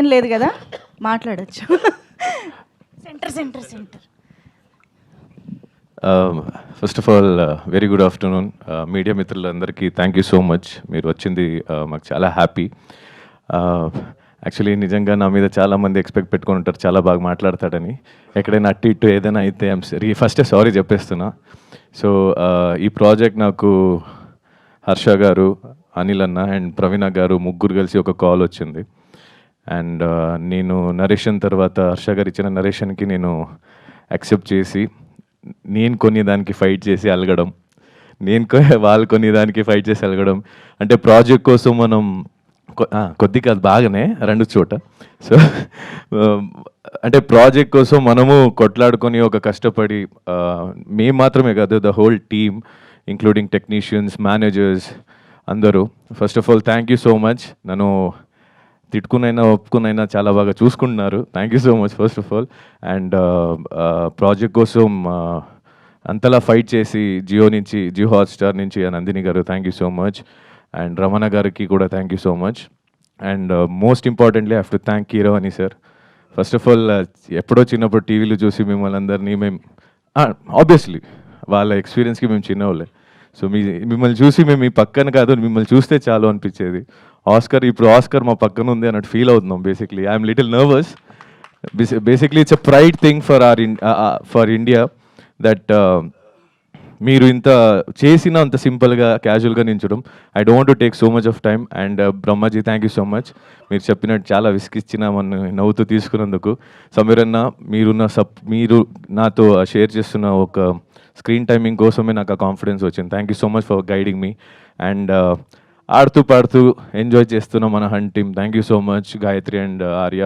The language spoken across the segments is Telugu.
ఏం లేదు కదా, మాట్లాడచ్చు. Centre centre centre. First of all very good afternoon. Media మిత్రులందరికీ థ్యాంక్ యూ సో మచ్. మీరు వచ్చింది మాకు చాలా హ్యాపీ. యాక్చువల్లీ నిజంగా నా మీద చాలామంది ఎక్స్పెక్ట్ పెట్టుకొని ఉంటారు, చాలా బాగా మాట్లాడతాడని. ఎక్కడైనా అటు ఇటు ఏదైనా అయితే ఫస్టే సారీ చెప్పేస్తున్నా. సో ఈ ప్రాజెక్ట్ నాకు హర్ష గారు, అనిల్ అన్న అండ్ ప్రవీణ గారు ముగ్గురు కలిసి ఒక కాల్ వచ్చింది. అండ్ నేను నరేషన్ తర్వాత హర్ష గారు ఇచ్చిన నరేషన్కి నేను యాక్సెప్ట్ చేసి నేను కొన్ని దానికి ఫైట్ చేసి అలగడం, వాళ్ళు కొన్ని దానికి ఫైట్ చేసి అలగడం. అంటే ప్రాజెక్ట్ కోసం మనం కొద్ది కాదు బాగానే రెండు చోట. సో అంటే ప్రాజెక్ట్ కోసం మనము కొట్లాడుకొని ఒక కష్టపడి, మేము మాత్రమే కాదు, the whole team including technicians, managers అందరూ. First of all thank you so much. నన్ను తిట్టుకునైనా ఒప్పుకునైనా చాలా బాగా చూసుకుంటున్నారు. Thank you so much first of all. And project కోసం అంతలా ఫైట్ చేసి జియో హాట్స్టార్ నుంచి Nandini garu thank you so much. And Ramana గారికి కూడా thank you so much. And most importantly I have to thank Keeravani sir. First of all ఎప్పుడో చిన్నప్పుడు టీవీలో చూసి మిమ్మల్ని అందరినీ మేము ఆబ్వియస్లీ వాళ్ళ ఎక్స్పీరియన్స్కి మేము చిన్నవాళ్ళే. సో మిమ్మల్ని చూసి మేము మీ పక్కన కాదు, మిమ్మల్ని చూస్తే చాలు అనిపించేది. ఇప్పుడు ఆస్కర్ మా పక్కన ఉంది అన్నట్టు ఫీల్ అవుతున్నాం. Basically I'm little nervous. Basically it's a pride thing for India that మీరు ఇంత చేసిన అంత సింపుల్గా క్యాజువల్గా నించడం. I don't to take so much of time. And Brahmaji thank you so much. మీరు చెప్పినట్టు చాలా విసిగిచ్చిన మన నవ్వుతూ తీసుకున్నందుకు. సమీరన్న మీరు నాతో షేర్ చేస్తున్న ఒక స్క్రీన్ టైమింగ్ కోసమే నాకు ఆ కాన్ఫిడెన్స్ వచ్చింది. Thank you so much for guiding me. And ఆడుతూ పాడుతూ ఎంజాయ్ చేస్తున్న మన హన్ team, thank you so much. Gayatri and Arya,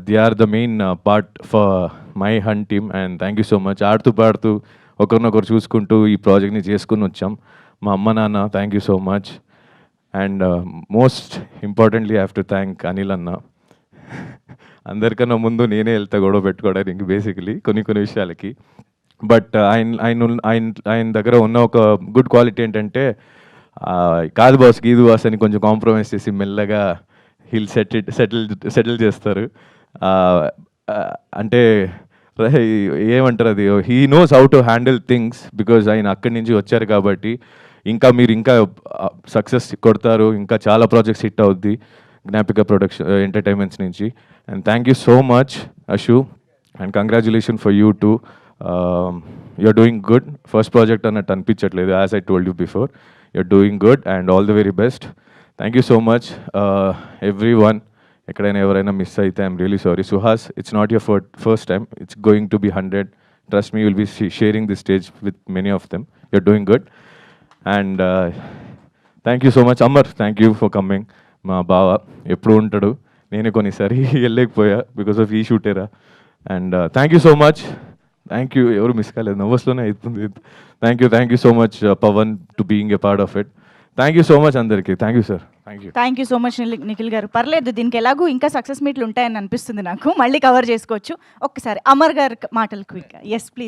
they are the main part for my హన్ team. And thank you so much. ఆడుతూ పాడుతూ ఒకరినొకరు చూసుకుంటూ ఈ ప్రాజెక్ట్ని చేసుకుని వచ్చాం. మా అమ్మ నాన్న thank you so much. And most importantly I have to thank Anil అన్న. అందరికన్నా ముందు నేనే వెళ్తా గొడవ పెట్టుకోవడానికి బేసికలీ కొన్ని విషయాలకి. బట్ ఆయన దగ్గర ఉన్న ఒక గుడ్ క్వాలిటీ ఏంటంటే, కాదు బాస్ గీదు బాస్ అని కొంచెం కాంప్రమైజ్ చేసి మెల్లగా హిల్ సెటిల్ చేస్తారు. అంటే ఏమంటారు అది, he knows how to handle things because ఆయన అక్కడి నుంచి వచ్చారు కాబట్టి. మీరు ఇంకా సక్సెస్ కొడతారు, ఇంకా చాలా ప్రాజెక్ట్స్ హిట్ అవుద్ది జ్ఞాపిక ప్రొడక్షన్ ఎంటర్టైన్మెంట్స్ నుంచి. And thank you so much Ashu. And congratulation for you two. you're doing good. First project అన్నట్టు అనిపించట్లేదు, as I told you before. you're doing good and all the very best. Thank you so much everyone. ఎక్కడైనా ఎవరైనా మిస్ అయితే I'm really sorry. Suhas, it's not your first time, it's going to be 100. Trust me, will be sharing the stage with many of them. you're doing good. And thank you so much Amar, thank you for coming. మా బావ ఎప్పుడు ఉంటాడు, నేను కొన్నిసారి వెళ్ళలేకపోయా బికాస్ ఆఫ్ ఈ షూటేరా. And thank you so much. Thank you. ఎవరు మిస్ కాలేదు, నర్వస్లోనే అవుతుంది. Thank you so much Pavan to being a part of it. Thank you so much అందరికీ. Thank you sir. Thank you so much Nikhil garu. పర్లేదు, దీనికి ఎలాగూ ఇంకా సక్సెస్ మీట్లు ఉంటాయని అనిపిస్తుంది నాకు, మళ్ళీ కవర్ చేసుకోవచ్చు. ఒక్కసారి అమర్ గారు మాటలు క్విక్. Yes please.